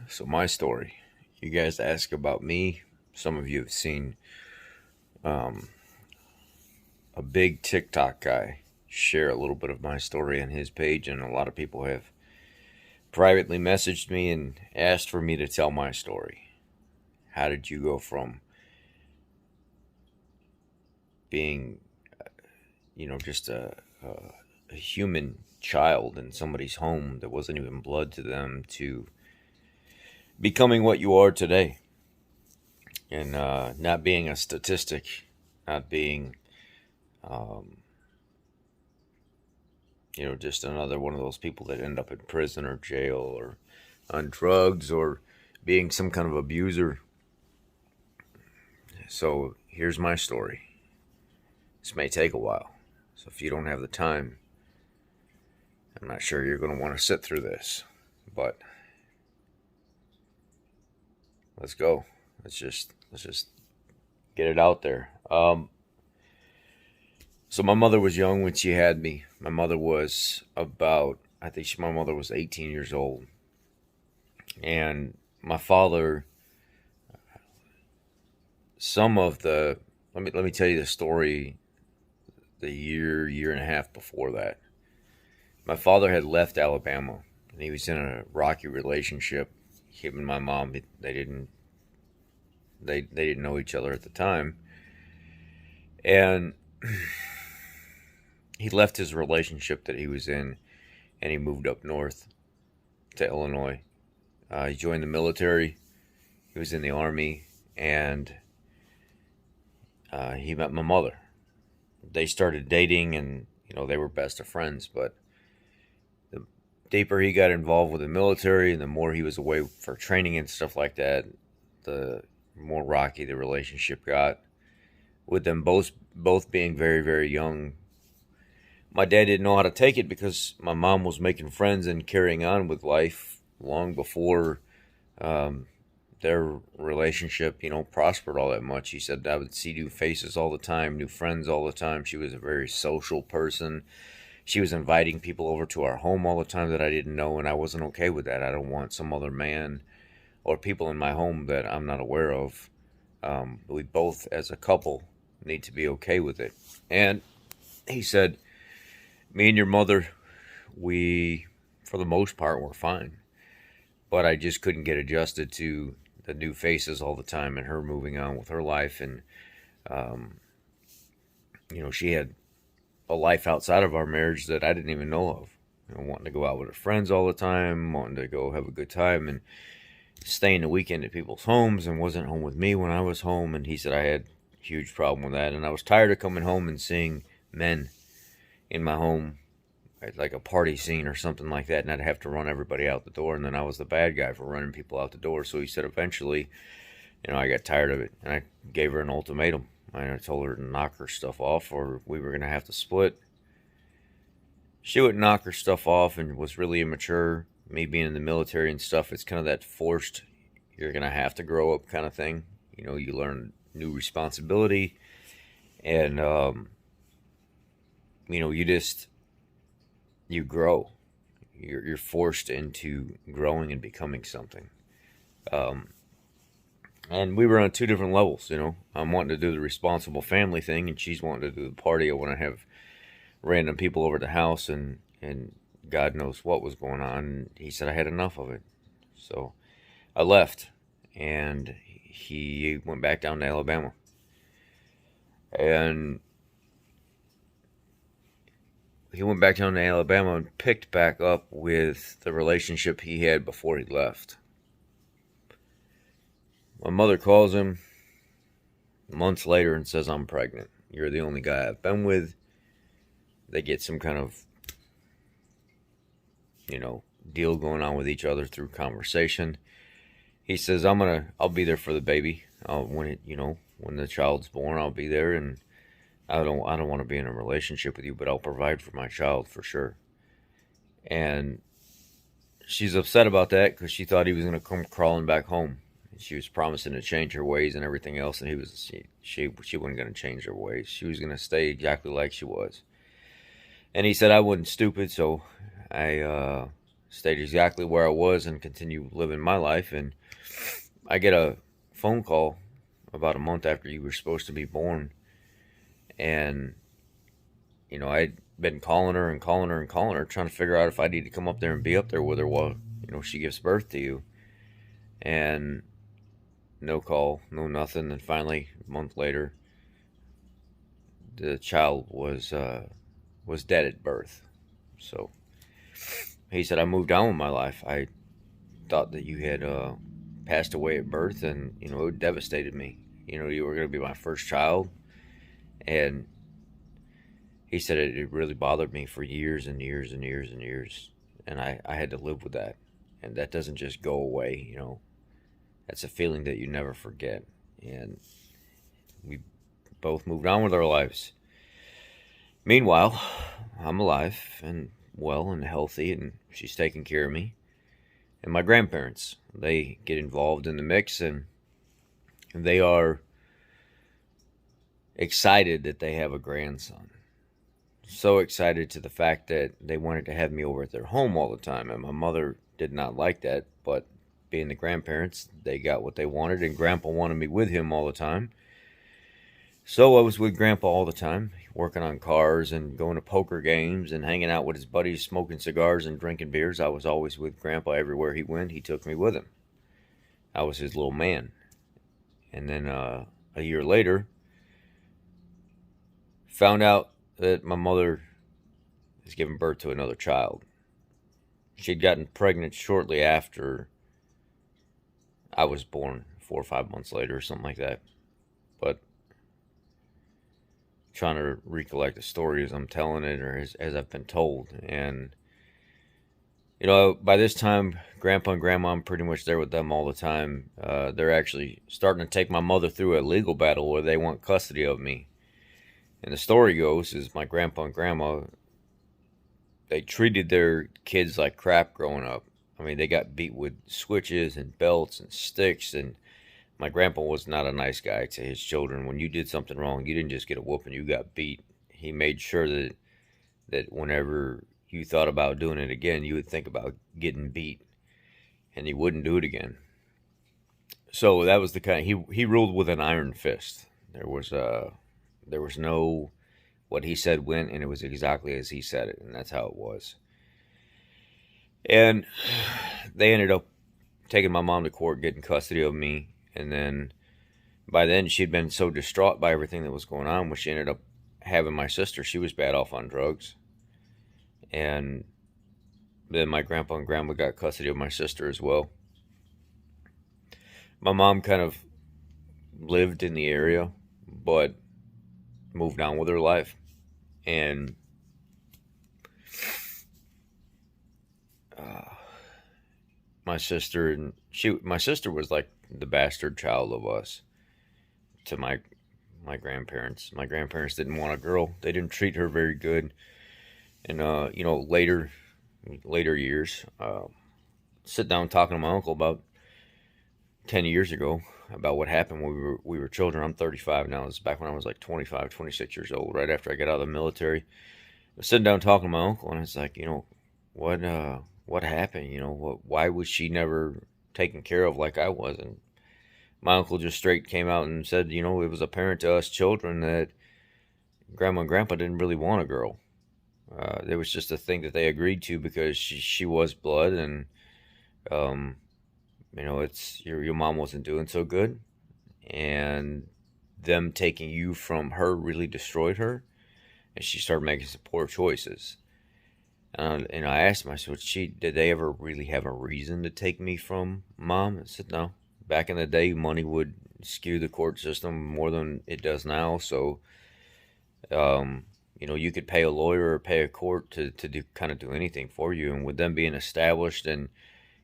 So my story. You guys ask about me. Some of you have seen um, a big TikTok guy share a little bit of my story on his page, and a lot of people have privately messaged me and asked for me to tell my story. How did you go from being, just a human child in somebody's home that wasn't even blood to them to becoming what you are today? And not being a statistic, not being um, just another one of those people that end up in prison or jail or on drugs or being some kind of abuser. So here's my story. This may take a while. So if you don't have the time, I'm not sure you're going to want to sit through this. But let's go. Let's just get it out there. So my mother was young when she had me. My mother was about, I think my mother was 18 years old. And my father, some of the, let me tell you the story the year and a half before that. My father had left Alabama and he was in a rocky relationship. Him and my mom, they didn't know each other at the time. And he left his relationship that he was in and he moved up north to Illinois. He joined the military. He was in the army, and he met my mother. They started dating, and they were best of friends. But the deeper he got involved with the military, and the more he was away for training and stuff like that, the more rocky the relationship got. With them both being very very young, my dad didn't know how to take it because my mom was making friends and carrying on with life long before um, their relationship, prospered all that much. He said I would see new faces all the time, new friends all the time. She was a very social person. She was inviting people over to our home all the time that I didn't know, and I wasn't okay with that. I don't want some other man or people in my home that I'm not aware of. We both, as a couple, need to be okay with it. And he said, me and your mother, we, for the most part, were fine. But I just couldn't get adjusted to the new faces all the time and her moving on with her life. And, um, she had a life outside of our marriage that I didn't even know of. Wanting to go out with her friends all the time, wanting to go have a good time, and staying the weekend at people's homes, and wasn't home with me when I was home. And he said I had a huge problem with that. And I was tired of coming home and seeing men in my home at like a party scene or something like that, and I'd have to run everybody out the door, and then I was the bad guy for running people out the door. So he said eventually, I got tired of it, and I gave her an ultimatum. I told her to knock her stuff off, or we were gonna have to split. She would knock her stuff off, and was really immature. Me being in the military and stuff, it's kind of that forced, you're gonna have to grow up kind of thing. You learn new responsibility, and you grow. You're forced into growing and becoming something. Um, and we were on two different levels. I'm wanting to do the responsible family thing, and she's wanting to do the party. I want to have random people over the house, and God knows what was going on. And he said I had enough of it, so I left, and he went back down to Alabama, and and picked back up with the relationship he had before he left. My mother calls him months later and says, I'm pregnant. You're the only guy I've been with. They get some kind of, deal going on with each other through conversation. He says, I'll be there for the baby. When the child's born, I'll be there, and I don't want to be in a relationship with you, but I'll provide for my child for sure. And she's upset about that because she thought he was going to come crawling back home. She was promising to change her ways and everything else, and she wasn't going to change her ways. She was going to stay exactly like she was. And he said I wasn't stupid, so I stayed exactly where I was and continued living my life. And I get a phone call about a month after you were supposed to be born. And, I'd been calling her and calling her and calling her, trying to figure out if I need to come up there and be up there with her while, she gives birth to you. And no call, no nothing. And finally, a month later, the child was dead at birth. So he said, I moved on with my life. I thought that you had passed away at birth, and it devastated me. You were going to be my first child, and he said it really bothered me for years and years and years and years, and I had to live with that, and that doesn't just go away. That's a feeling that you never forget, and we both moved on with our lives. Meanwhile, I'm alive and well and healthy, and she's taking care of me. And my grandparents, they get involved in the mix, and they are excited that they have a grandson. So excited to the fact that they wanted to have me over at their home all the time. And my mother did not like that, but being the grandparents, they got what they wanted, and Grandpa wanted me with him all the time. So I was with Grandpa all the time, working on cars and going to poker games and hanging out with his buddies, smoking cigars and drinking beers. I was always with Grandpa everywhere he went. He took me with him. I was his little man. And then a year later, found out that my mother has given birth to another child. She'd gotten pregnant shortly after I was born, 4 or 5 months later or something like that. But trying to recollect the story as I'm telling it, or as I've been told. And, by this time, Grandpa and Grandma, I'm pretty much there with them all the time. They're actually starting to take my mother through a legal battle where they want custody of me. And the story goes is my Grandpa and Grandma, they treated their kids like crap growing up. I mean, they got beat with switches and belts and sticks, and my grandpa was not a nice guy to his children. When you did something wrong, you didn't just get a whooping, you got beat. He made sure that whenever you thought about doing it again, you would think about getting beat, and he wouldn't do it again. So that was the kind he ruled with an iron fist. There was no what he said went, and it was exactly as he said it, and that's how it was. And they ended up taking my mom to court, getting custody of me. And then by then she'd been so distraught by everything that was going on, when she ended up having my sister. She was bad off on drugs. And then my grandpa and grandma got custody of my sister as well. My mom kind of lived in the area, but moved on with her life. And my sister was like the bastard child of us to my grandparents. My grandparents didn't want a girl. They didn't treat her very good. And later years, sit down talking to my uncle about 10 years ago about what happened when we were children. I'm 35 now. This is back when I was like 25, 26 years old, right after I got out of the military. I was sitting down talking to my uncle, and it's like, what happened? Why was she never taken care of like I was? And my uncle just straight came out and said, it was apparent to us children that Grandma and Grandpa didn't really want a girl. There was just a thing that they agreed to because she was blood, and it's your mom wasn't doing so good, and them taking you from her really destroyed her, and she started making some poor choices. And I asked myself, did they ever really have a reason to take me from Mom? I said, no. Back in the day, money would skew the court system more than it does now. So, you could pay a lawyer or pay a court to do anything for you. And with them being established and,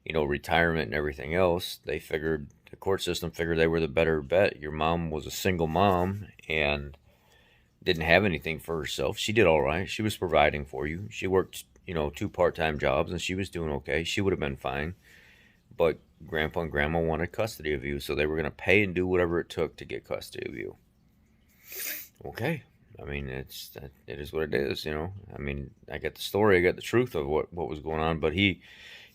retirement and everything else, the court system figured they were the better bet. Your mom was a single mom and didn't have anything for herself. She did all right. She was providing for you. She worked, 2 part-time jobs, and she was doing okay. She would have been fine. But Grandpa and Grandma wanted custody of you, so they were going to pay and do whatever it took to get custody of you. Okay. I mean, it is what it is, you know. I mean, I got the story, I got the truth of what was going on. But he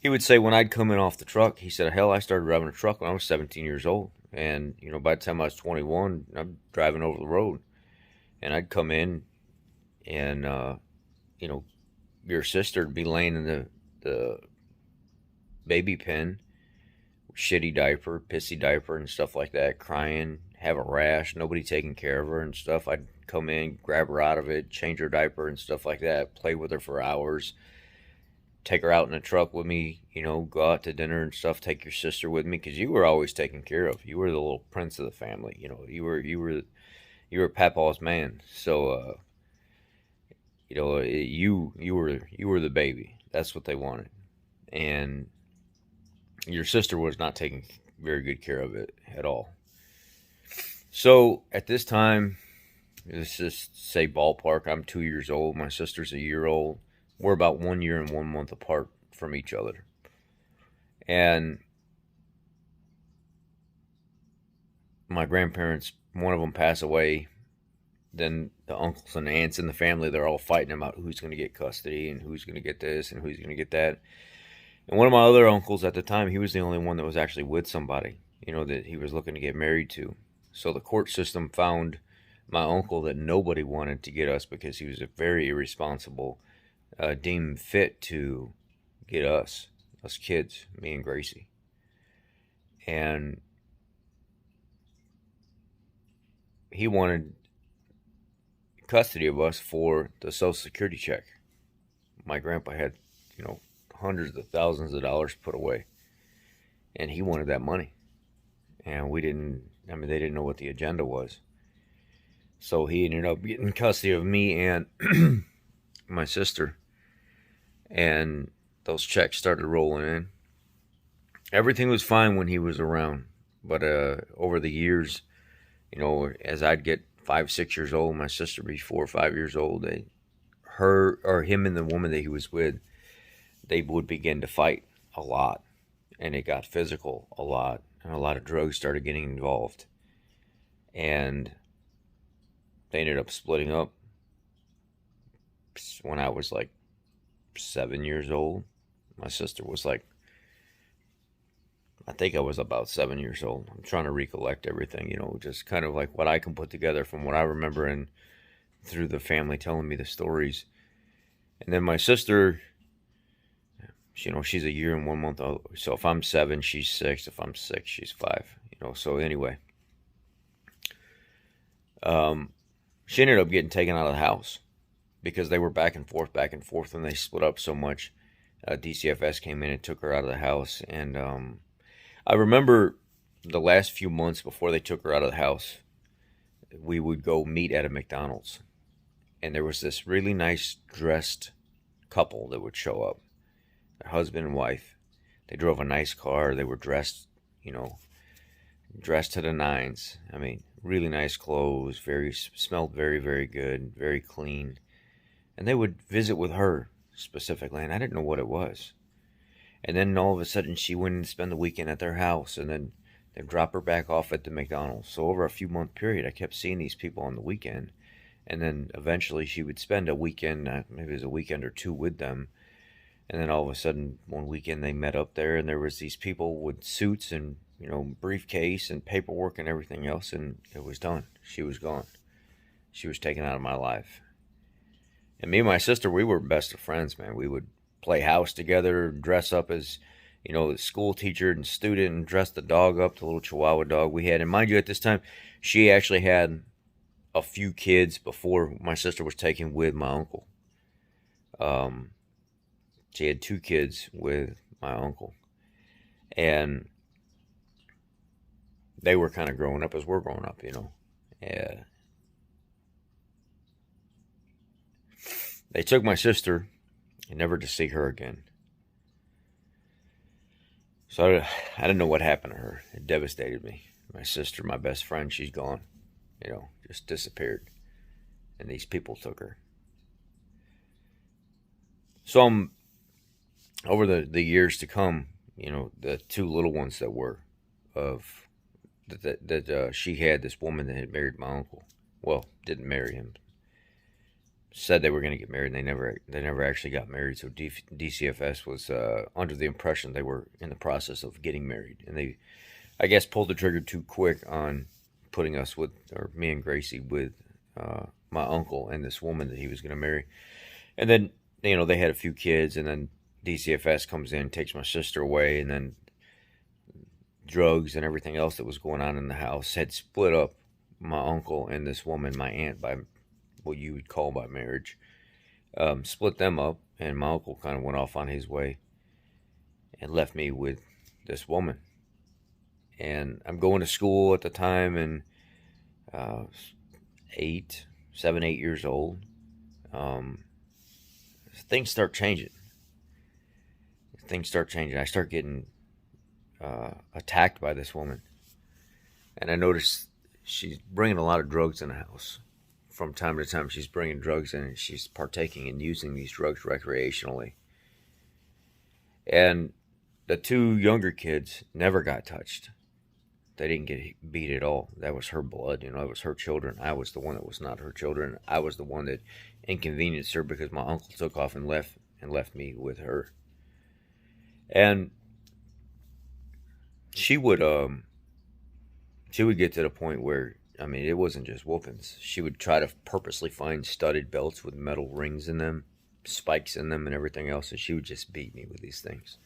would say when I'd come in off the truck, he said, "Hell, I started driving a truck when I was 17 years old, and you know, by the time I was 21, I'm driving over the road, and I'd come in, and you know, your sister'd be laying in the baby pen, shitty diaper, pissy diaper, and stuff like that, crying, have a rash, nobody taking care of her and stuff. I'd come in, grab her out of it, change her diaper and stuff like that, play with her for hours, take her out in the truck with me, you know, go out to dinner and stuff, take your sister with me, because you were always taken care of. You were the little prince of the family, you know, you were Papa's man. So, you know, you were the baby. That's what they wanted. And your sister was not taking very good care of it at all. So at this time, let's just say ballpark, I'm 2 years old. My sister's a year old. We're about 1 year and 1 month apart from each other. And my grandparents, one of them passed away. Then the uncles and aunts in the family, they're all fighting about who's going to get custody and who's going to get this and who's going to get that. And one of my other uncles at the time, he was the only one that was actually with somebody, you know, that he was looking to get married to. So the court system found my uncle that nobody wanted to get us because he was a very irresponsible, deemed fit to get us kids, me and Gracie. And he wanted custody of us for the Social Security check. My grandpa had, you know, hundreds of thousands of dollars put away, and he wanted that money. And we didn't, I mean, they didn't know what the agenda was. So he ended up getting custody of me and my sister. And those checks started rolling in. Everything was fine when he was around. But over the years, you know, as I'd get 5, 6 years old, my sister would be 4 or 5 years old, her or him and the woman that he was with, they would begin to fight a lot. And it got physical a lot. And a lot of drugs started getting involved. And they ended up splitting up when I was like 7 years old. My sister was like, I think I was about 7 years old. I'm trying to recollect everything, you know, just kind of like what I can put together from what I remember and through the family telling me the stories. And then my sister, you know, she's a year and 1 month old. So if I'm 7, she's 6. If I'm 6, she's 5. You know, so anyway, she ended up getting taken out of the house because they were back and forth, and they split up so much. DCFS came in and took her out of the house. And I remember the last few months before they took her out of the house, we would go meet at a McDonald's. And there was this really nice dressed couple that would show up, their husband and wife. They drove a nice car. They were dressed, you know, dressed to the nines. I mean, really nice clothes, smelled very, very good, very clean. And they would visit with her specifically, and I didn't know what it was. And then all of a sudden, she went and spent the weekend at their house, and then they'd drop her back off at the McDonald's. So over a few month period, I kept seeing these people on the weekend. And then eventually she would spend a weekend, maybe it was a weekend or two with them. And then all of a sudden, one weekend they met up there, and there was these people with suits and, you know, briefcase and paperwork and everything else, and it was done. She was gone. She was taken out of my life. And me and my sister, we were best of friends, man. We would play house together, dress up as, you know, the school teacher and student, and dress the dog up, the little Chihuahua dog we had. And mind you, at this time, she actually had a few kids before my sister was taken with my uncle. She had 2 kids with my uncle. And they were kind of growing up as we're growing up, you know. Yeah. They took my sister and never to see her again. So I didn't know what happened to her. It devastated me. My sister, my best friend, she's gone. You know, just disappeared. And these people took her. So over the years to come, you know, the 2 little ones that were of that she had, this woman that had married my uncle. Well, didn't marry him. said they were going to get married, and they never actually got married. So DCFS was under the impression they were in the process of getting married, and they, I guess, pulled the trigger too quick on putting us with, or me and Gracie with my uncle and this woman that he was going to marry. And then, they had a few kids, and then DCFS comes in, takes my sister away, and then drugs and everything else that was going on in the house had split up my uncle and this woman, my aunt, by what you would call by marriage. Split them up, and my uncle kind of went off on his way and left me with this woman. And I'm going to school at the time, and 7, 8 years old. Things start changing. I start getting attacked by this woman, and I notice she's bringing a lot of drugs in the house. From time to time, she's bringing drugs in, and she's partaking and using these drugs recreationally. And the two younger kids never got touched. They didn't get beat at all. That was her blood, it was her children. I was the one that was not her children. I was the one that inconvenienced her because my uncle took off and left me with her. And she would get to the point where, it wasn't just whoopings. She would try to purposely find studded belts with metal rings in them, spikes in them, and everything else, and she would just beat me with these things.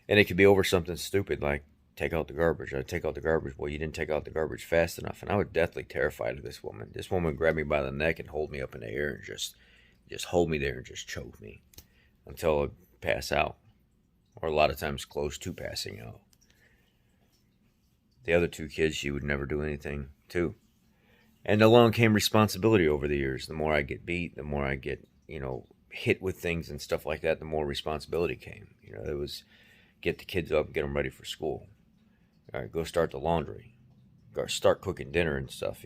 And it could be over something stupid like, take out the garbage. I'd take out the garbage. Well, you didn't take out the garbage fast enough. And I was deathly terrified of this woman. This woman would grab me by the neck and hold me up in the air and just hold me there and just choke me until I'd pass out. Or a lot of times close to passing out. The other two kids, she would never do anything to. And along came responsibility over the years. The more I get beat, the more I get, hit with things and stuff like that, the more responsibility came. It was get the kids up, get them ready for school. All right, go start the laundry. Go start cooking dinner and stuff,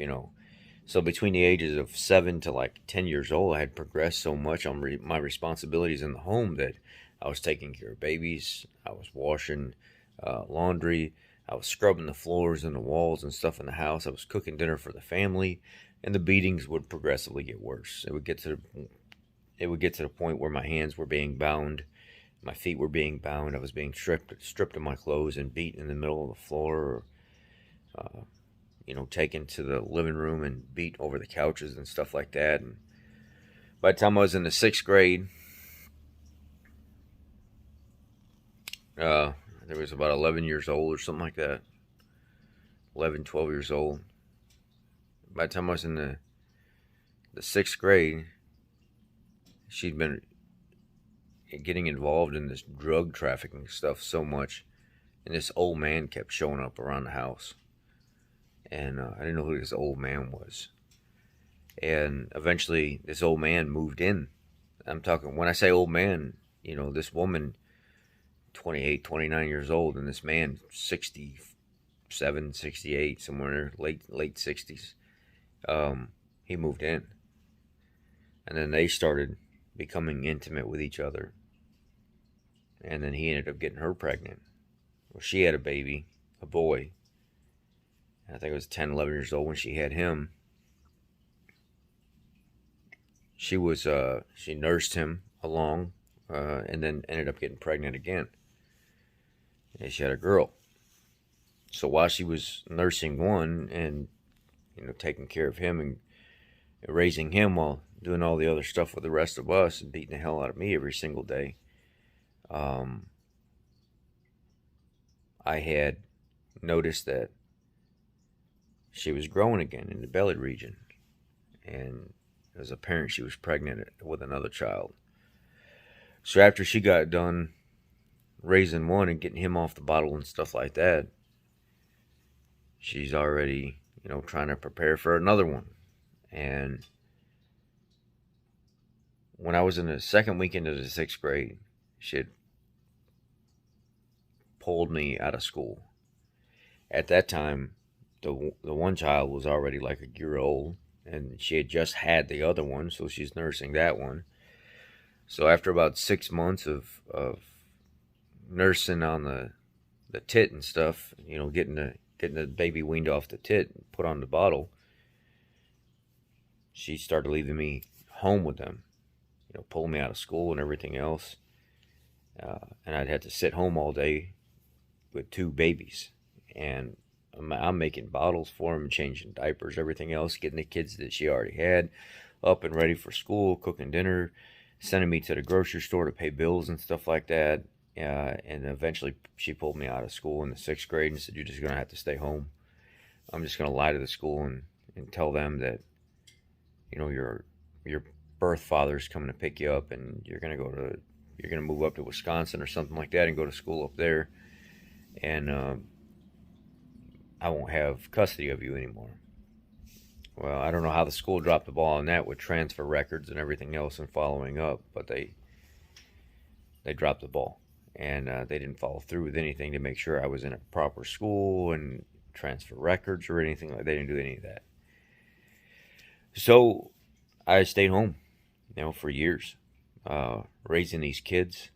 So between the ages of 7 to like 10 years old, I had progressed so much on my responsibilities in the home that I was taking care of babies. I was washing laundry. I was scrubbing the floors and the walls and stuff in the house. I was cooking dinner for the family, and the beatings would progressively get worse. It would get to the point where my hands were being bound, my feet were being bound. I was being stripped of my clothes and beaten in the middle of the floor, or taken to the living room and beat over the couches and stuff like that. And by the time I was in the 6th grade, there was about 11 years old or something like that. 11, 12 years old. By the time I was in the 6th grade, she'd been getting involved in this drug trafficking stuff so much, and this old man kept showing up around the house. And I didn't know who this old man was. And eventually, this old man moved in. I'm talking, when I say old man, this woman, 28, 29 years old, and this man, 67, 68, somewhere late 60s. He moved in. And then they started becoming intimate with each other. And then he ended up getting her pregnant. Well, she had a baby, a boy. I think it was 10, 11 years old when she had him. She nursed him along, and then ended up getting pregnant again. And she had a girl. So while she was nursing one and, taking care of him and raising him while doing all the other stuff with the rest of us and beating the hell out of me every single day, I had noticed that she was growing again in the belly region, and as apparent she was pregnant with another child. So after she got done raising one and getting him off the bottle and stuff like that, she's already, trying to prepare for another one. And when I was in the 2nd weekend of the 6th grade, she had pulled me out of school. At that time, the one child was already like a year old, and she had just had the other one, so she's nursing that one. So after about 6 months of nursing on the tit and stuff, getting the baby weaned off the tit and put on the bottle, she started leaving me home with them, pulling me out of school and everything else. And I'd have to sit home all day with two babies. And I'm making bottles for them, changing diapers, everything else, getting the kids that she already had up and ready for school, cooking dinner, sending me to the grocery store to pay bills and stuff like that. And eventually she pulled me out of school in the 6th grade and said, "You're just going to have to stay home. I'm just going to lie to the school and tell them that, your birth father's coming to pick you up, and you're going to move up to Wisconsin or something like that and go to school up there. And I won't have custody of you anymore." Well, I don't know how the school dropped the ball on that with transfer records and everything else and following up, but they dropped the ball, and they didn't follow through with anything to make sure I was in a proper school and transfer records or anything like. They didn't do any of that. So I stayed home, for years, raising these kids.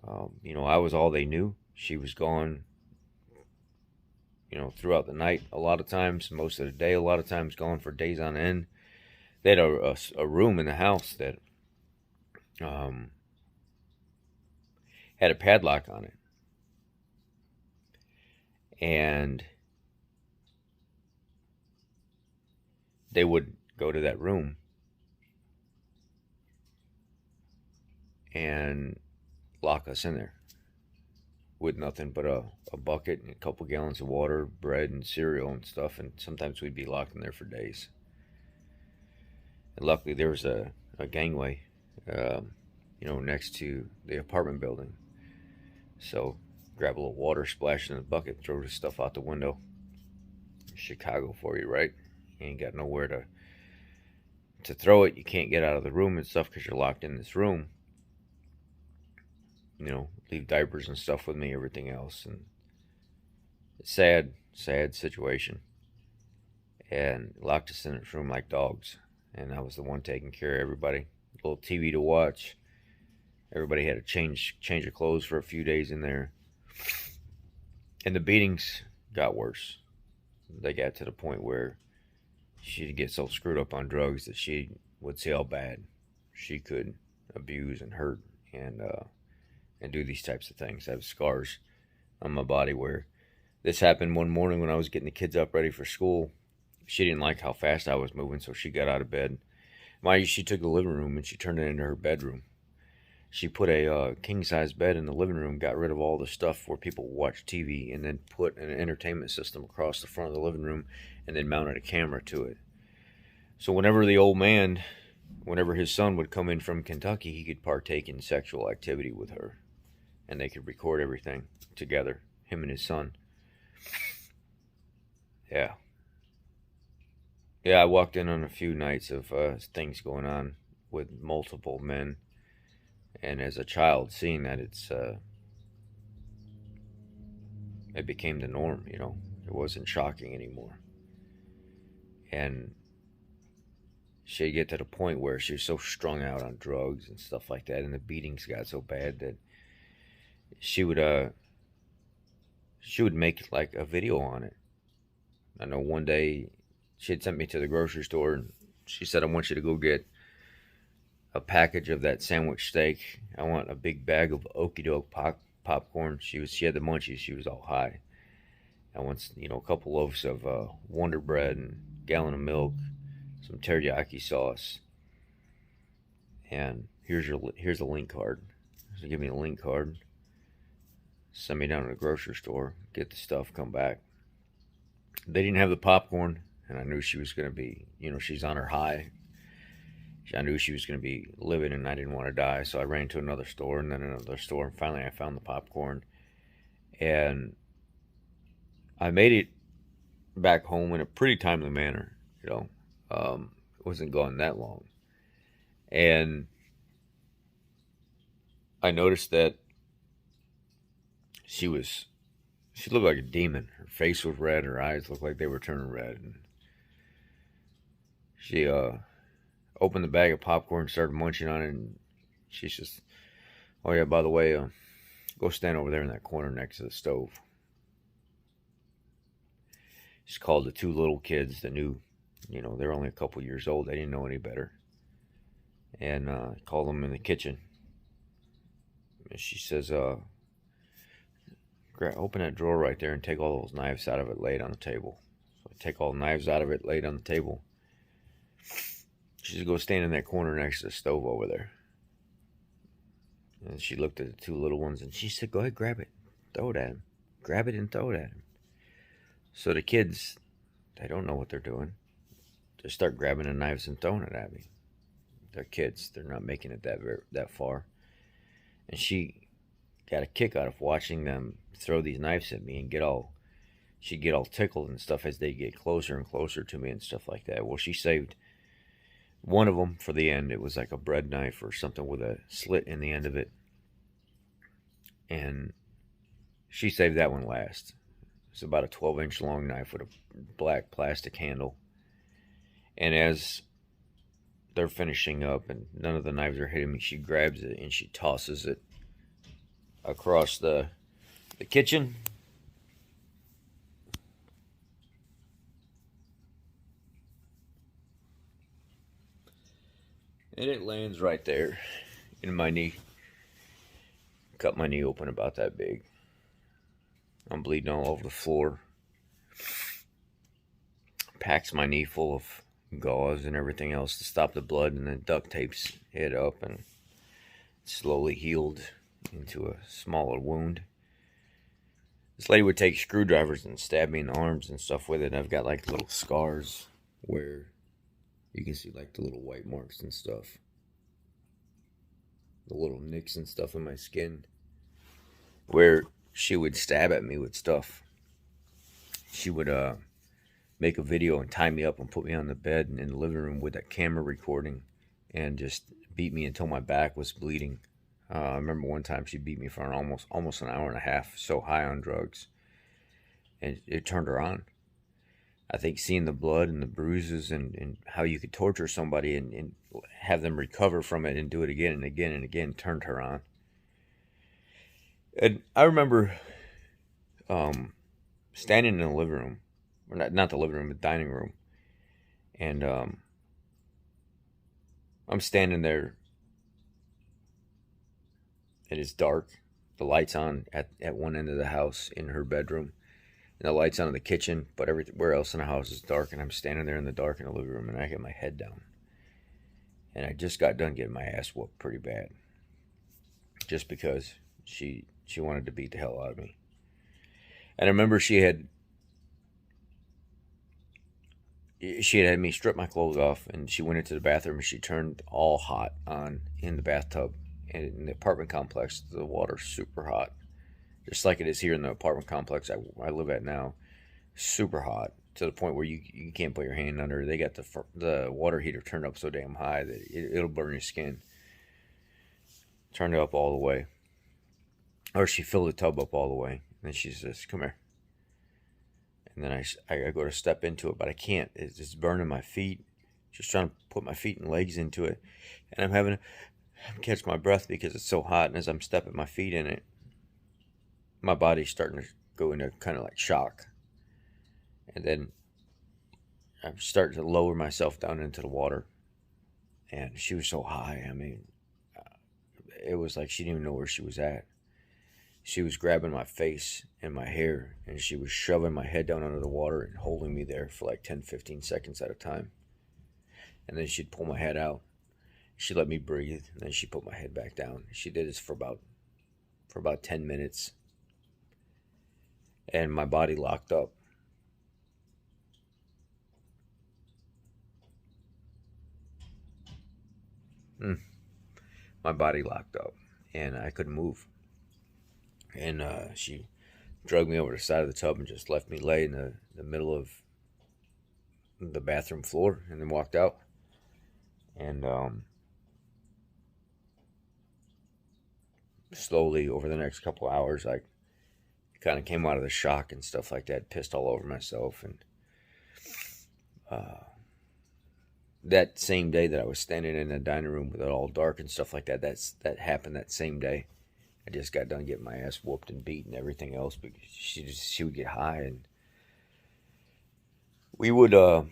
I was all they knew. She was gone, throughout the night a lot of times, most of the day, a lot of times gone for days on end. They had a room in the house that had a padlock on it. And they would go to that room and lock us in there with nothing but a bucket and a couple gallons of water, bread and cereal and stuff, and sometimes we'd be locked in there for days. And luckily there was a gangway, next to the apartment building. So grab a little water, splash it in the bucket, throw the stuff out the window. Chicago for you, right? You ain't got nowhere to throw it. You can't get out of the room and stuff because you're locked in this room. Leave diapers and stuff with me, everything else. And it's sad situation. And locked us in this room like dogs. And I was the one taking care of everybody. A little TV to watch. Everybody had to change of clothes for a few days in there. And the beatings got worse. They got to the point where she'd get so screwed up on drugs that she would see how bad she could abuse and hurt and do these types of things. I have scars on my body where this happened one morning when I was getting the kids up ready for school. She didn't like how fast I was moving, so she got out of bed. Mind you, she took the living room and she turned it into her bedroom. She put a king-size bed in the living room, got rid of all the stuff where people watch TV, and then put an entertainment system across the front of the living room and then mounted a camera to it. So whenever his son would come in from Kentucky, he could partake in sexual activity with her. And they could record everything together, him and his son. Yeah. Yeah, I walked in on a few nights of things going on with multiple men. And as a child, seeing that it became the norm, It wasn't shocking anymore. And she'd get to the point where she was so strung out on drugs and stuff like that, and the beatings got so bad that she would make like a video on it. I know one day she had sent me to the grocery store and she said, "I want you to go get a package of that sandwich steak. I want a big bag of Okie Doke popcorn." She had the munchies. She was all high. I want, a couple loaves of Wonder Bread and a gallon of milk, some teriyaki sauce, and here's a link card. So give me a link card. Send me down to the grocery store, get the stuff, come back. They didn't have the popcorn, and I knew she was going to be, she's on her high. I knew she was going to be livid, and I didn't want to die, so I ran to another store, and then another store, and finally I found the popcorn. And I made it back home in a pretty timely manner, It wasn't gone that long. And I noticed that she looked like a demon. Her face was red, her eyes looked like they were turning red. And she opened the bag of popcorn, started munching on it, and she's just, "Oh yeah, by the way, go stand over there in that corner next to the stove." She called the two little kids, the new, they're only a couple years old. They didn't know any better. and called them in the kitchen. And she says, open that drawer right there and take all those knives out of it, lay it on the table. So I take all the knives out of it, lay it on the table. She says, go stand in that corner next to the stove over there. And she looked at the two little ones and she said, go ahead, grab it, throw it at him. Grab it and throw it at him. So the kids, they don't know what they're doing. They start grabbing the knives and throwing it at me. They're kids. They're not making it that far. And she got a kick out of watching them throw these knives at me and she'd get all tickled and stuff as they get closer and closer to me and stuff like that. Well, she saved one of them for the end. It was like a bread knife or something with a slit in the end of it. And she saved that one last. It's about a 12-inch long knife with a black plastic handle. And as they're finishing up and none of the knives are hitting me, she grabs it and she tosses it across the kitchen. And it lands right there in my knee. Cut my knee open about that big. I'm bleeding all over the floor. Packs my knee full of gauze and everything else to stop the blood, and then duct tapes it up, and slowly healed into a smaller wound. This lady would take screwdrivers and stab me in the arms and stuff with it. I've got like little scars where you can see like the little white marks and stuff. The little nicks and stuff in my skin where she would stab at me with stuff. She would make a video and tie me up and put me on the bed and in the living room with a camera recording and just beat me until my back was bleeding. I remember one time she beat me for almost an hour and a half, so high on drugs, and it turned her on. I think seeing the blood and the bruises and how you could torture somebody and have them recover from it and do it again and again and again turned her on. And I remember standing in the living room, or not the living room, the dining room, and I'm standing there. It is dark. The light's on at one end of the house in her bedroom. And the light's on in the kitchen, but everywhere else in the house is dark. And I'm standing there in the dark in the living room, and I get my head down. And I just got done getting my ass whooped pretty bad. Just because she wanted to beat the hell out of me. And I remember she had had me strip my clothes off, and she went into the bathroom and she turned all hot on in the bathtub. And in the apartment complex, the water's super hot, just like it is here in the apartment complex I live at now. Super hot to the point where you can't put your hand under. They got the water heater turned up so damn high that it'll burn your skin. Turned it up all the way, or she filled the tub up all the way. And then she says, "Come here." And then I go to step into it, but I can't. It's burning my feet. Just trying to put my feet and legs into it, and I'm having to catch my breath because it's so hot. And as I'm stepping my feet in it, my body's starting to go into kind of like shock. And then I'm starting to lower myself down into the water. And she was so high. I mean, it was like she didn't even know where she was at. She was grabbing my face and my hair, and she was shoving my head down under the water and holding me there for like 10, 15 seconds at a time. And then she'd pull my head out. She let me breathe, and then she put my head back down. She did this for about 10 minutes. And my body locked up. My body locked up, and I couldn't move. And she dragged me over to the side of the tub and just left me lay in the middle of the bathroom floor, and then walked out. And slowly over the next couple hours, I kind of came out of the shock and stuff like that, pissed all over myself. And that same day that I was standing in the dining room with it all dark and stuff like that, that happened that same day. I just got done getting my ass whooped and beat and everything else because she would get high, and we would I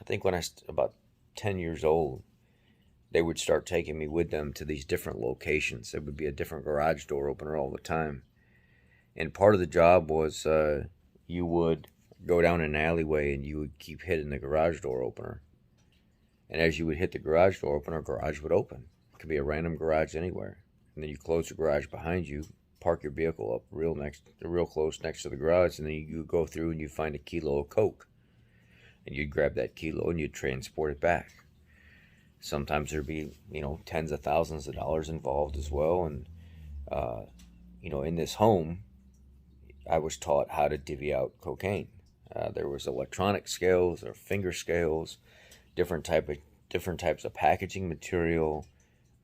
think when I was about 10 years old, they would start taking me with them to these different locations. There would be a different garage door opener all the time. And part of the job was you would go down an alleyway and you would keep hitting the garage door opener. And as you would hit the garage door opener, garage would open. It could be a random garage anywhere. And then you close the garage behind you, park your vehicle up real close next to the garage, and then you go through and you find a kilo of Coke. And you'd grab that kilo and you'd transport it back. Sometimes there'd be, tens of thousands of dollars involved as well. And, in this home, I was taught how to divvy out cocaine. There was electronic scales or finger scales, different types of packaging material.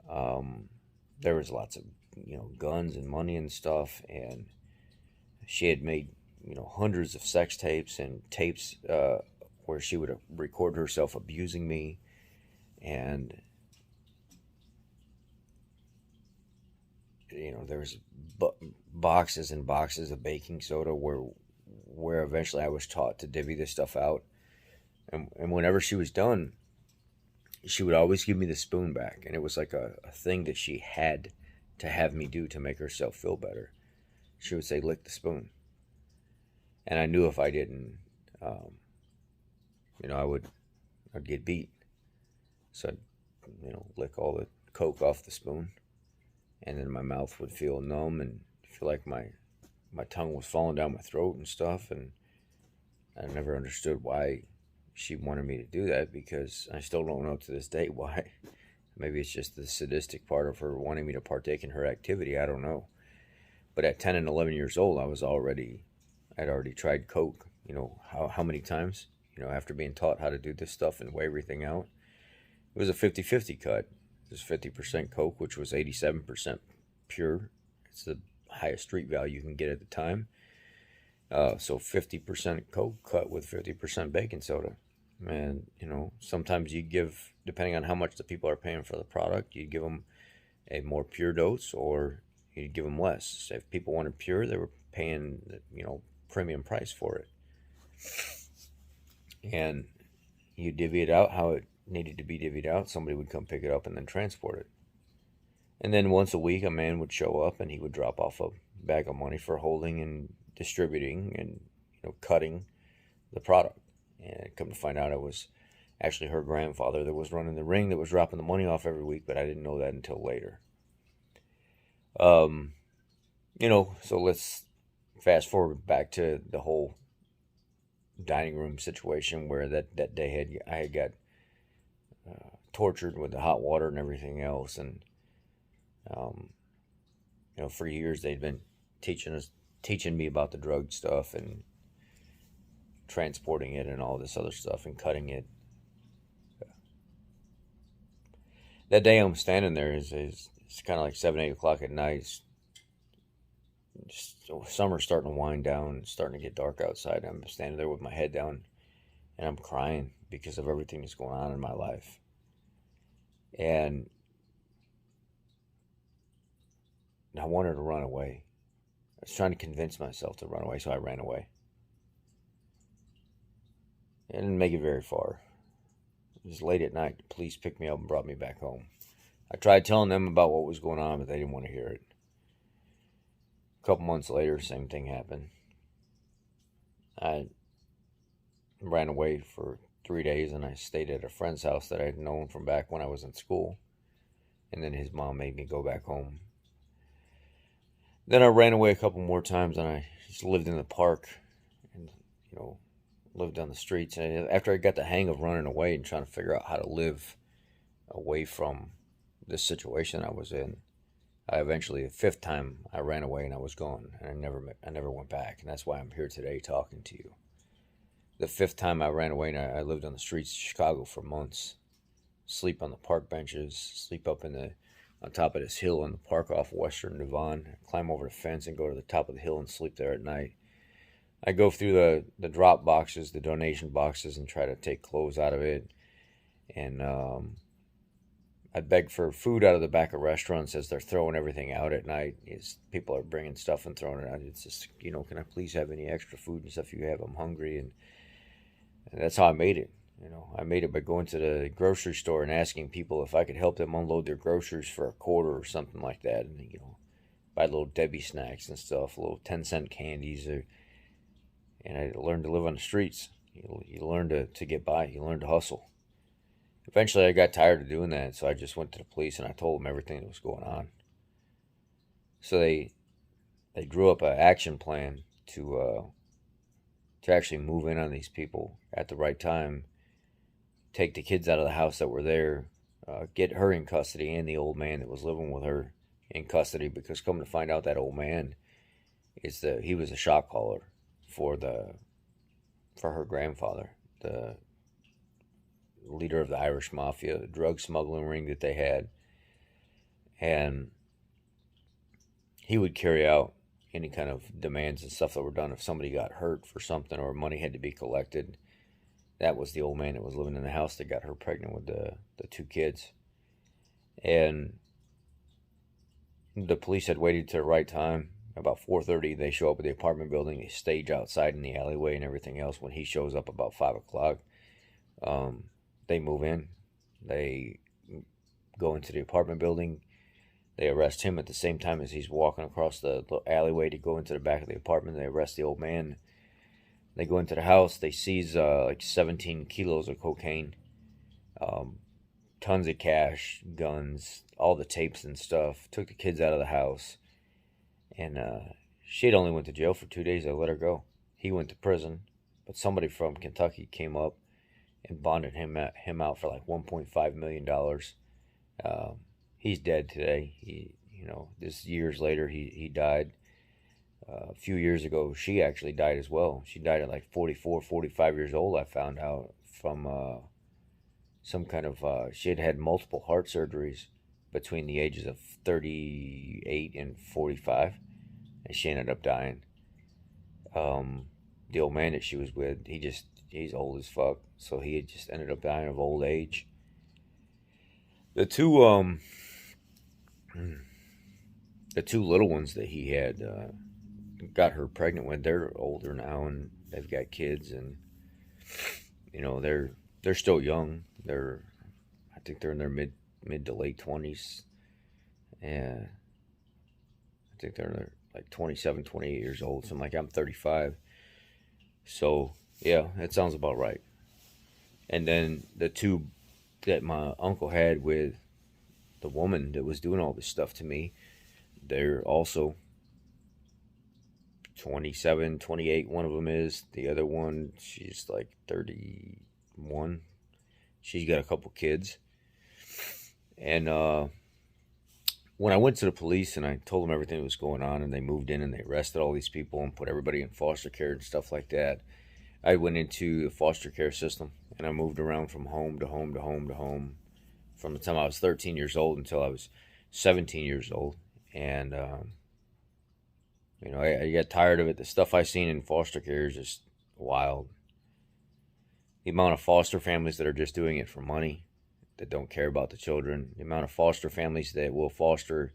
There was lots of guns and money and stuff, and she had made hundreds of sex tapes and tapes where she would record herself abusing me, and there was boxes and boxes of baking soda where eventually I was taught to divvy this stuff out. And whenever she was done, she would always give me the spoon back. And it was like a thing that she had to have me do to make herself feel better. She would say, lick the spoon. And I knew if I didn't, I'd get beat. So I'd, lick all the Coke off the spoon. And then my mouth would feel numb and feel like my tongue was falling down my throat and stuff. And I never understood why she wanted me to do that, because I still don't know to this day why. Maybe it's just the sadistic part of her wanting me to partake in her activity. I don't know. But at 10 and 11 years old, I'd already tried Coke. How many times? After being taught how to do this stuff and weigh everything out. It was a 50-50 cut. It was 50% Coke, which was 87% pure. It's the highest street value you can get at the time. So 50% Coke cut with 50% baking soda. And, sometimes you give, depending on how much the people are paying for the product, you'd give them a more pure dose or you'd give them less. So if people wanted pure, they were paying, premium price for it. And you divvy it out how it needed to be divvied out. Somebody would come pick it up and then transport it. And then once a week, a man would show up and he would drop off a bag of money for holding and distributing and, cutting the product. And come to find out, it was actually her grandfather that was running the ring that was dropping the money off every week, but I didn't know that until later. So let's fast forward back to the whole dining room situation where that day I had got tortured with the hot water and everything else. And, for years they'd been teaching me about the drug stuff and transporting it and all this other stuff and cutting it. That day I'm standing there it's kind of like 7, 8 o'clock at night. Summer's starting to wind down. It's starting to get dark outside. I'm standing there with my head down and I'm crying because of everything that's going on in my life. And I wanted to run away. I was trying to convince myself to run away, so I ran away. I didn't make it very far. It was late at night. The police picked me up and brought me back home. I tried telling them about what was going on, but they didn't want to hear it. A couple months later, same thing happened. I ran away for 3 days, and I stayed at a friend's house that I had known from back when I was in school. And then his mom made me go back home. Then I ran away a couple more times, and I just lived in the park and, lived on the streets. And after I got the hang of running away and trying to figure out how to live away from this situation I was in, eventually, the 5th time I ran away and I was gone, and I never went back. And that's why I'm here today talking to you. The 5th time I ran away, and I lived on the streets of Chicago for months. Sleep on the park benches, sleep up on top of this hill in the park off Western Devon, climb over the fence and go to the top of the hill and sleep there at night. I go through the drop boxes, the donation boxes, and try to take clothes out of it. And I beg for food out of the back of restaurants as they're throwing everything out at night. People are bringing stuff and throwing it out. It's just, can I please have any extra food and stuff you have? I'm hungry. And that's how I made it. I made it by going to the grocery store and asking people if I could help them unload their groceries for a quarter or something like that. And, buy little Debbie snacks and stuff, little 10-cent candies. And I learned to live on the streets. You learn to get by. You learn to hustle. Eventually, I got tired of doing that, so I just went to the police and I told them everything that was going on. So they drew up an action plan to actually move in on these people at the right time, take the kids out of the house that were there, get her in custody and the old man that was living with her in custody, because come to find out that old man he was a shot caller for her grandfather, the leader of the Irish Mafia, the drug smuggling ring that they had. And he would carry out any kind of demands and stuff that were done if somebody got hurt for something or money had to be collected. That was the old man that was living in the house that got her pregnant with the two kids. And the police had waited to the right time. About 4:30, they show up at the apartment building. They stage outside in the alleyway and everything else. When he shows up about 5 o'clock, they move in. They go into the apartment building. They arrest him at the same time as he's walking across the alleyway to go into the back of the apartment. They arrest the old man. They go into the house. They seize like 17 kilos of cocaine, tons of cash, guns, all the tapes and stuff. Took the kids out of the house. And she had only went to jail for 2 days. They let her go. He went to prison. But somebody from Kentucky came up and bonded him out for like $1.5 million. He's dead today. This years later, he died. A few years ago, she actually died as well. She died at like 44, 45 years old, I found out, from some kind of, she had multiple heart surgeries between the ages of 38 and 45, and she ended up dying. The old man that she was with, he's old as fuck, so he had just ended up dying of old age. The two little ones that he had got her pregnant with, they're older now and they've got kids, and they're still young. I think they're in their mid to late 20s, and I think they're like 27, 28 years old. So I'm 35. So yeah, that sounds about right. And then the two that my uncle had with the woman that was doing all this stuff to me, they're also 27, 28. One of them is. The other one, she's like 31. She's got a couple kids. And when I went to the police and I told them everything that was going on, and they moved in and they arrested all these people and put everybody in foster care and stuff like that, I went into the foster care system and I moved around from home to home to home to home from the time I was 13 years old until I was 17 years old. And I got tired of it. The stuff I seen in foster care is just wild. The amount of foster families that are just doing it for money, that don't care about the children. The amount of foster families that will foster,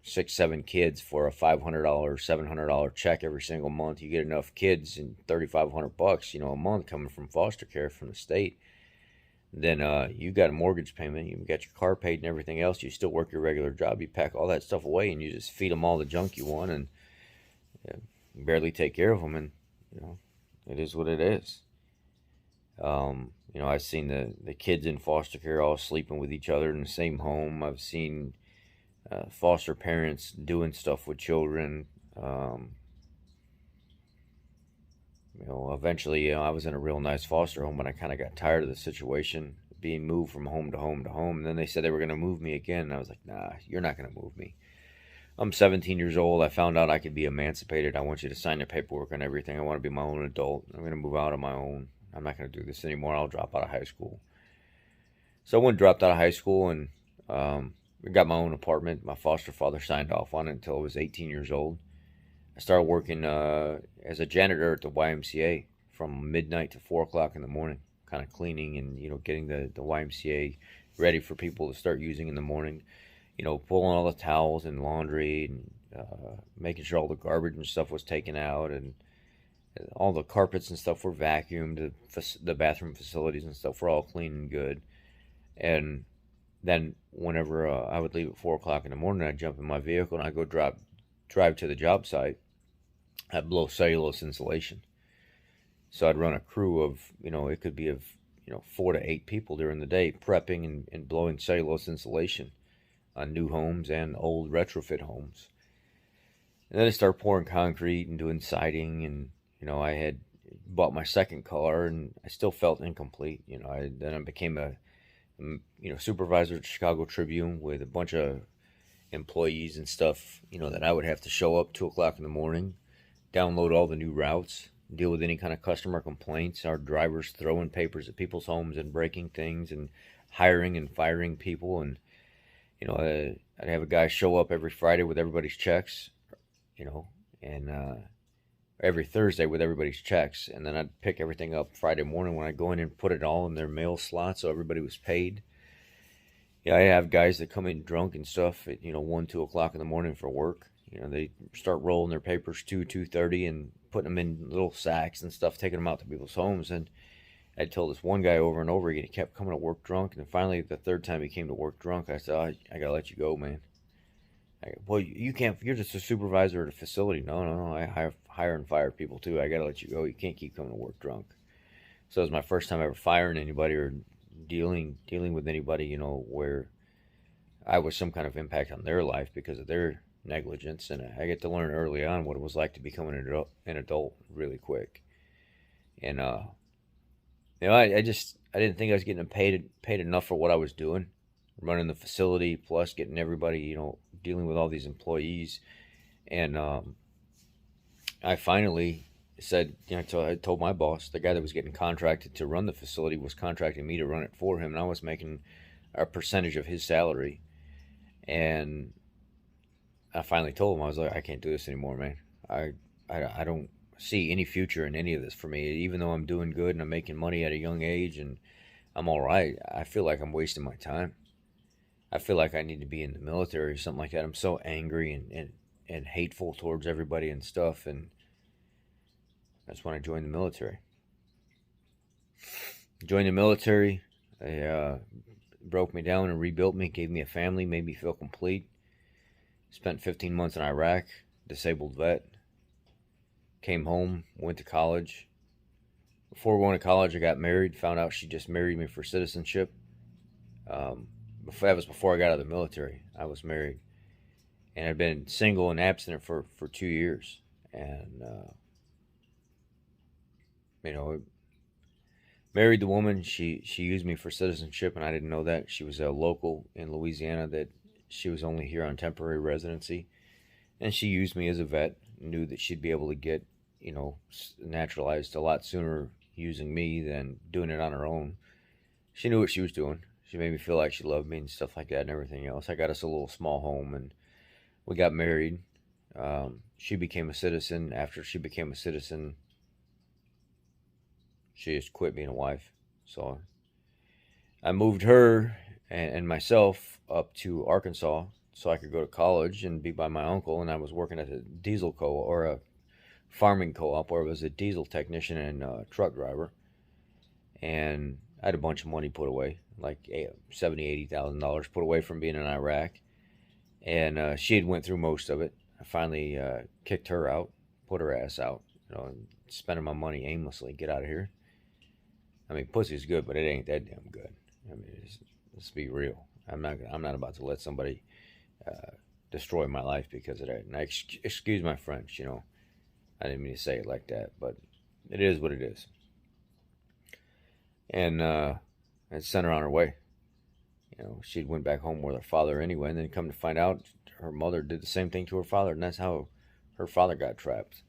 6, 7 kids for a $500, $700 check every single month. You get enough kids and $3,500, a month coming from foster care from the state. Then you got a mortgage payment, you got your car paid and everything else. You still work your regular job. You pack all that stuff away and you just feed them all the junk you want, and barely take care of them. And it is what it is. I've seen the kids in foster care all sleeping with each other in the same home. I've seen foster parents doing stuff with children. Eventually, I was in a real nice foster home, but I kind of got tired of the situation, being moved from home to home to home. And then they said they were going to move me again. And I was like, nah, you're not going to move me. I'm 17 years old. I found out I could be emancipated. I want you to sign the paperwork and everything. I want to be my own adult. I'm going to move out on my own. I'm not going to do this anymore. I'll drop out of high school. So I went and dropped out of high school and got my own apartment. My foster father signed off on it until I was 18 years old. I started working as a janitor at the YMCA from midnight to 4 o'clock in the morning, kind of cleaning and, getting the YMCA ready for people to start using in the morning. Pulling all the towels and laundry and making sure all the garbage and stuff was taken out, and All the carpets and stuff were vacuumed. The bathroom facilities and stuff were all clean and good. And then whenever I would leave at 4 o'clock in the morning, I'd jump in my vehicle and I'd go drive to the job site. I'd blow cellulose insulation. So I'd run a crew of, it could be of, 4 to 8 people during the day, prepping and blowing cellulose insulation on new homes and old retrofit homes. And then I started pouring concrete and doing siding, and I had bought my second car, and I still felt incomplete. Then I became a supervisor at the Chicago Tribune with a bunch of employees and stuff. That I would have to show up 2 o'clock in the morning, download all the new routes, deal with any kind of customer complaints. Our drivers throwing papers at people's homes and breaking things, and hiring and firing people, and I'd have a guy show up every Friday with everybody's checks, and every Thursday with everybody's checks, and then I'd pick everything up Friday morning when I go in and put it all in their mail slot so everybody was paid. Yeah, I have guys that come in drunk and stuff at 1, 2 o'clock in the morning for work. They start rolling their papers 2:30 and putting them in little sacks and stuff, taking them out to people's homes. And I told this one guy over and over again, he kept coming to work drunk, and finally the third time he came to work drunk, I said, I gotta let you go, man. Well, you can't. You're just a supervisor at a facility. No. I hire and fire people too. I gotta let you go. You can't keep coming to work drunk. So it was my first time ever firing anybody or dealing with anybody, where I was some kind of impact on their life because of their negligence. And I get to learn early on what it was like to become an adult really quick. And I didn't think I was getting paid enough for what I was doing, running the facility, plus getting everybody, dealing with all these employees. And I finally said, I told my boss, the guy that was getting contracted to run the facility was contracting me to run it for him, and I was making a percentage of his salary. And I finally told him, I was like, I can't do this anymore, man. I don't see any future in any of this for me. Even though I'm doing good and I'm making money at a young age and I'm all right, I feel like I'm wasting my time. I feel like I need to be in the military or something like that. I'm so angry and hateful towards everybody and stuff, and that's when I joined the military. Joined the military. They broke me down and rebuilt me, gave me a family, made me feel complete. Spent 15 months in Iraq, disabled vet. Came home, went to college. Before going to college, I got married. Found out she just married me for citizenship. That was before I got out of the military. I was married, and I'd been single and abstinent for 2 years. And married the woman. She used me for citizenship, and I didn't know that. She was a local in Louisiana, that she was only here on temporary residency, and she used me as a vet. Knew that she'd be able to get naturalized a lot sooner using me than doing it on her own. She knew what she was doing. She made me feel like she loved me and stuff like that and everything else. I got us a little small home, and we got married. She became a citizen. After she became a citizen, she just quit being a wife. So I moved her and myself up to Arkansas so I could go to college and be by my uncle. And I was working at a diesel co-op, or a farming co-op, where I was a diesel technician and truck driver. And I had a bunch of money put away, like $70,000-$80,000 put away from being in Iraq. And she had went through most of it. I finally kicked her out, put her ass out, spending my money aimlessly. Get out of here. I mean, pussy's good, but it ain't that damn good. I mean, let's be real. I'm not about to let somebody destroy my life because of that. And excuse my French, I didn't mean to say it like that, but it is what it is. And I sent her on her way. She went back home with her father anyway, and then come to find out, her mother did the same thing to her father, and that's how her father got trapped.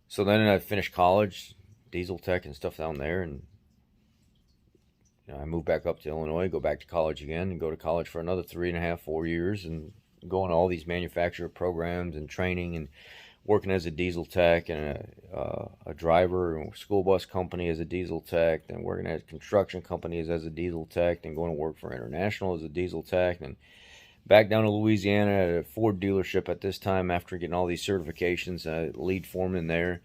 So then I finished college, diesel tech and stuff down there, and I moved back up to Illinois, go back to college again, and go to college for another 3.5, 4 years, and go on all these manufacturer programs and training, and working as a diesel tech and a driver in a school bus company as a diesel tech, then working at construction companies as a diesel tech, then going to work for International as a diesel tech, and Back down to Louisiana at a Ford dealership at this time after getting all these certifications, lead foreman there.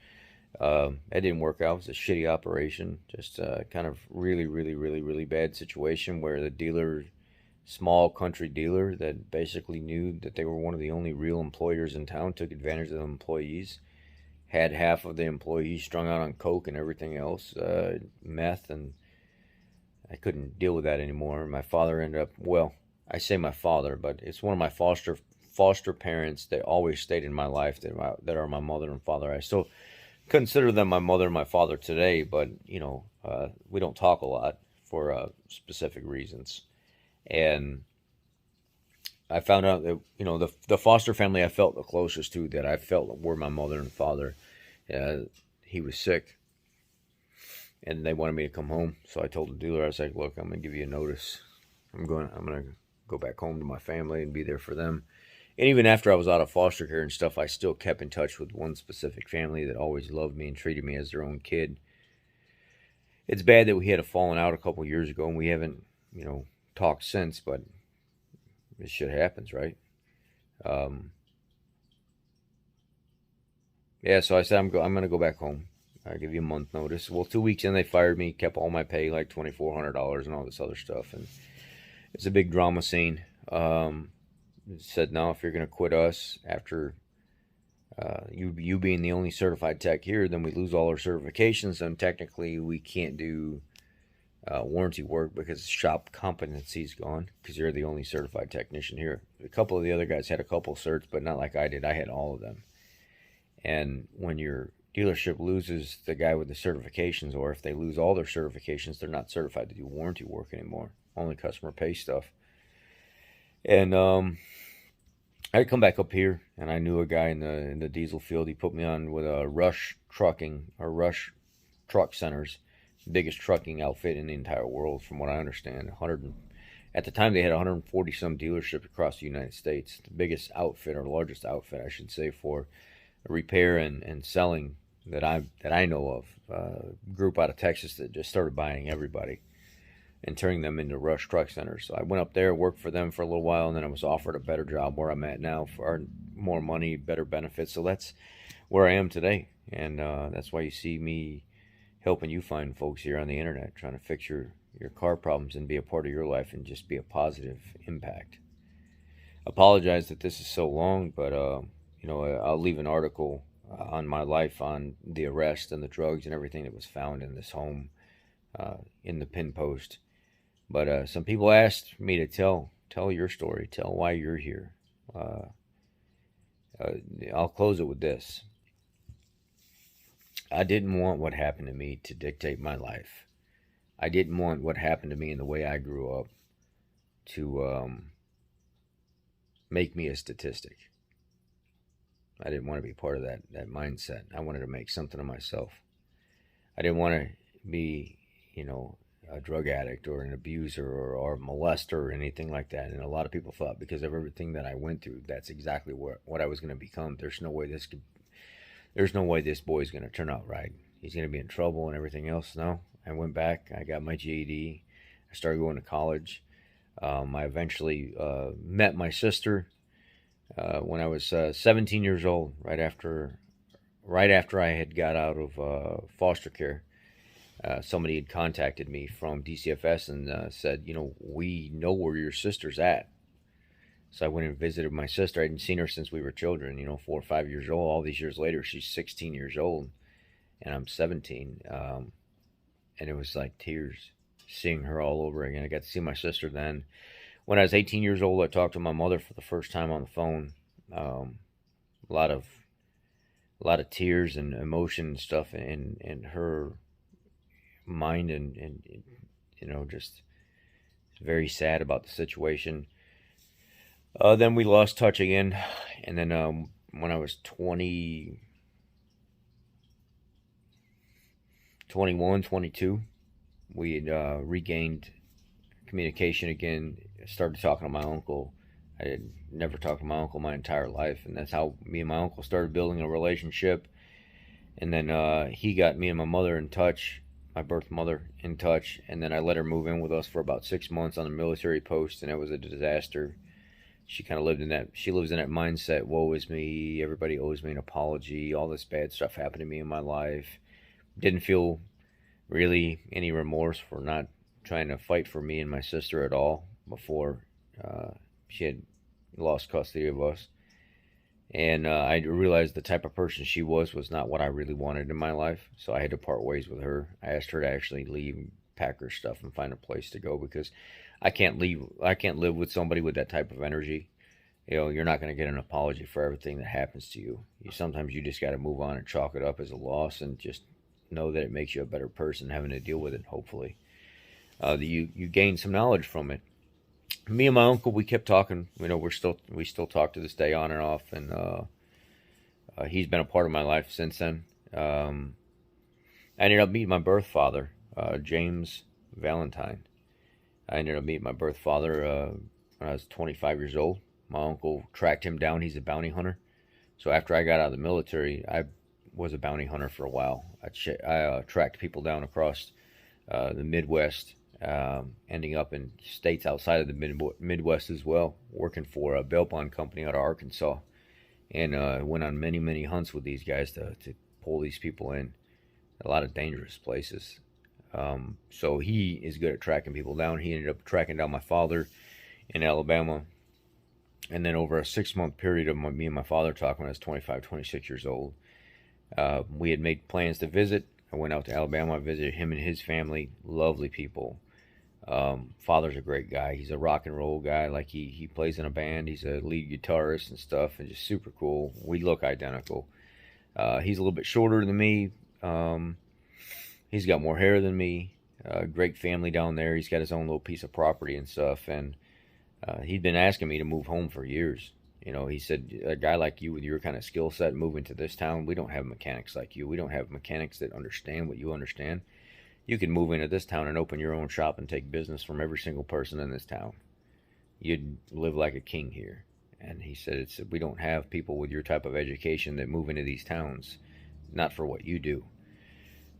That didn't work out. It was a shitty operation. Just kind of really, really, really, really bad situation where the dealer, small country dealer that basically knew that they were one of the only real employers in town, took advantage of the employees, had half of the employees strung out on coke and everything else, meth, and I couldn't deal with that anymore. My father ended up, well, I say my father, but it's one of my foster parents that always stayed in my life that are my mother and father. I still consider them my mother and my father today, but we don't talk a lot for specific reasons. And I found out that the foster family I felt the closest to, that I felt were my mother and father. He was sick, and they wanted me to come home. So I told the dealer, I was like, "Look, I'm gonna give you a notice. I'm gonna go back home to my family and be there for them." And even after I was out of foster care and stuff, I still kept in touch with one specific family that always loved me and treated me as their own kid. It's bad that we had a falling out a couple years ago, and we haven't, talked since. But this shit happens, right? Um, yeah. So I said I'm gonna go back home. I give you a month notice. Well, 2 weeks in, they fired me, kept all my pay, like $2,400 and all this other stuff, and it's a big drama scene. Said, no, if you're gonna quit us after you being the only certified tech here, then we lose all our certifications, and technically we can't do warranty work because shop competency is gone because you're the only certified technician here. A couple of the other guys had a couple certs, but not like I did. I had all of them. And when your dealership loses the guy with the certifications, or if they lose all their certifications, they're not certified to do warranty work anymore. Only customer pay stuff. And I come back up here, and I knew a guy in the diesel field. He put me on with a Rush Trucking, or Rush Truck Centers, biggest trucking outfit in the entire world, from what I understand. At the time, they had 140 some dealerships across the United States. The biggest outfit, or largest outfit, I should say, for repair and selling that I know of. Group out of Texas that just started buying everybody and turning them into Rush Truck Centers. So I went up there, worked for them for a little while, and then I was offered a better job where I'm at now for more money, better benefits. So that's where I am today, and that's why you see me helping you find folks here on the internet, trying to fix your car problems and be a part of your life and just be a positive impact. Apologize that this is so long, but I'll leave an article on my life, on the arrest and the drugs and everything that was found in this home, in the pin post. But some people asked me to tell your story, tell why you're here. I'll close it with this. I didn't want what happened to me to dictate my life. I didn't want what happened to me and the way I grew up to make me a statistic. I didn't want to be part of that mindset. I wanted to make something of myself. I didn't want to be, a drug addict or an abuser or a molester or anything like that. And a lot of people thought, because of everything that I went through, that's exactly what I was going to become. There's no way this boy's going to turn out right. He's going to be in trouble and everything else. No, I went back. I got my GED. I started going to college. I eventually met my sister when I was 17 years old, right after I had got out of foster care. Somebody had contacted me from DCFS and said, we know where your sister's at. So I went and visited my sister. I hadn't seen her since we were children, 4 or 5 years old. All these years later, she's 16 years old, and I'm 17. And it was like tears seeing her all over again. I got to see my sister then. When I was 18 years old, I talked to my mother for the first time on the phone. A lot of tears and emotion and stuff in her mind, and just very sad about the situation. Then we lost touch again, and then when I was 21, 22, we had regained communication again. Started talking to my uncle. I had never talked to my uncle my entire life, and that's how me and my uncle started building a relationship. And then he got me and my mother in touch, my birth mother in touch, and then I let her move in with us for about 6 months on a military post, and it was a disaster. she kind of lived in that. She lives in that mindset. Woe is me. Everybody owes me an apology. All this bad stuff happened to me in my life. Didn't feel really any remorse for not trying to fight for me and my sister at all before uh, she had lost custody of us. And I realized the type of person she was not what I really wanted in my life. So I had to part ways with her. I asked her to actually leave, pack her stuff, and find a place to go because I can't leave. I can't live with somebody with that type of energy. You're not going to get an apology for everything that happens to you. Sometimes you just got to move on and chalk it up as a loss and just know that it makes you a better person having to deal with it. Hopefully, you gain some knowledge from it. Me and my uncle, we kept talking. We still talk to this day on and off, and he's been a part of my life since then. I ended up meeting my birth father, James Valentine. I ended up meeting my birth father when I was 25 years old. My uncle tracked him down. He's a bounty hunter. So after I got out of the military, I was a bounty hunter for a while. I tracked people down across the Midwest, ending up in states outside of the Midwest as well, working for a bail bond company out of Arkansas. And went on many, many hunts with these guys to pull these people in a lot of dangerous places. So he is good at tracking people down. He ended up tracking down my father in Alabama. And then over a 6-month period of me and my father talking when I was 25, 26 years old, we had made plans to visit. I went out to Alabama. I visited him and his family. Lovely people. Father's a great guy. He's a rock and roll guy. Like he plays in a band. He's a lead guitarist and stuff, and just super cool. We look identical. He's a little bit shorter than me. He's got more hair than me. Great family down there. He's got his own little piece of property and stuff. And he'd been asking me to move home for years. He said, a guy like you with your kind of skill set moving to this town, we don't have mechanics like you. We don't have mechanics that understand what you understand. You can move into this town and open your own shop and take business from every single person in this town. You'd live like a king here. And he said, we don't have people with your type of education that move into these towns, not for what you do.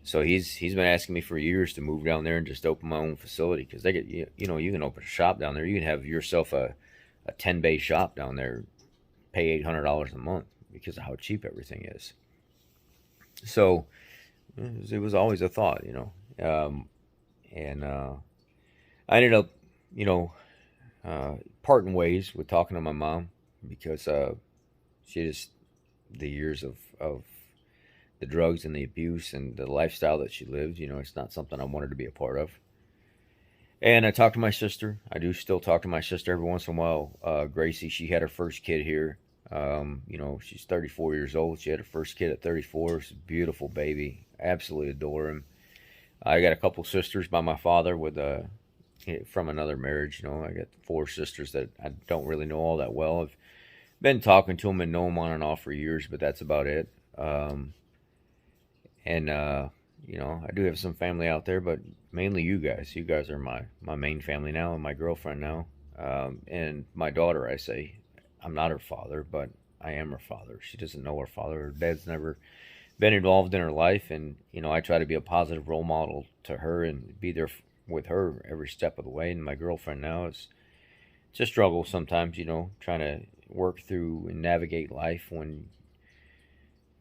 So he's been asking me for years to move down there and just open my own facility because they get you can open a shop down there. You can have yourself a 10-bay shop down there, pay $800 a month because of how cheap everything is. So it was always a thought, and I ended up, parting ways with talking to my mom because she just the years of the drugs and the abuse and the lifestyle that she lived, it's not something I wanted to be a part of. And I talked to my sister. I do still talk to my sister every once in a while. Gracie, she had her first kid here. She's 34 years old. She had her first kid at 34. It's a beautiful baby. Absolutely adore him. I got a couple sisters by my father from another marriage. I got 4 sisters that I don't really know all that well. I've been talking to them and know them on and off for years, but that's about it. And I do have some family out there, but mainly you guys. You guys are my main family now, and my girlfriend now, and my daughter. I say, I'm not her father, but I am her father. She doesn't know her father. Her dad's never been involved in her life, and I try to be a positive role model to her and be there with her every step of the way. And my girlfriend now it's a struggle sometimes, trying to work through and navigate life when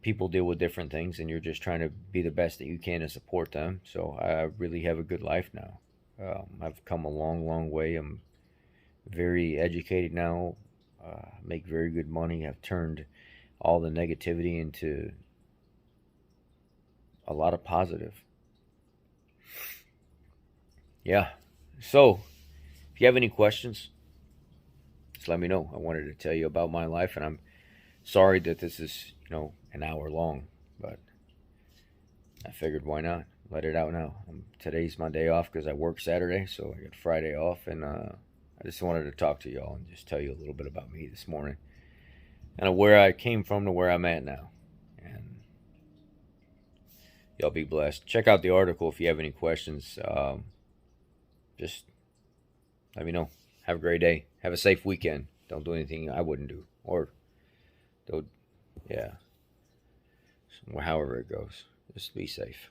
people deal with different things and you're just trying to be the best that you can and support them. So I really have a good life now. I've come a long, long way. I'm very educated now, make very good money. I've turned all the negativity into a lot of positive. Yeah. So if you have any questions, just let me know. I wanted to tell you about my life, and I'm sorry that this is, an hour long, but I figured why not? Let it out now. Today's my day off because I work Saturday, so I got Friday off, and I just wanted to talk to y'all and just tell you a little bit about me this morning and where I came from to where I'm at now. And y'all be blessed. Check out the article if you have any questions. Just let me know. Have a great day. Have a safe weekend. Don't do anything I wouldn't do, or don't. Yeah. However it goes, just be safe.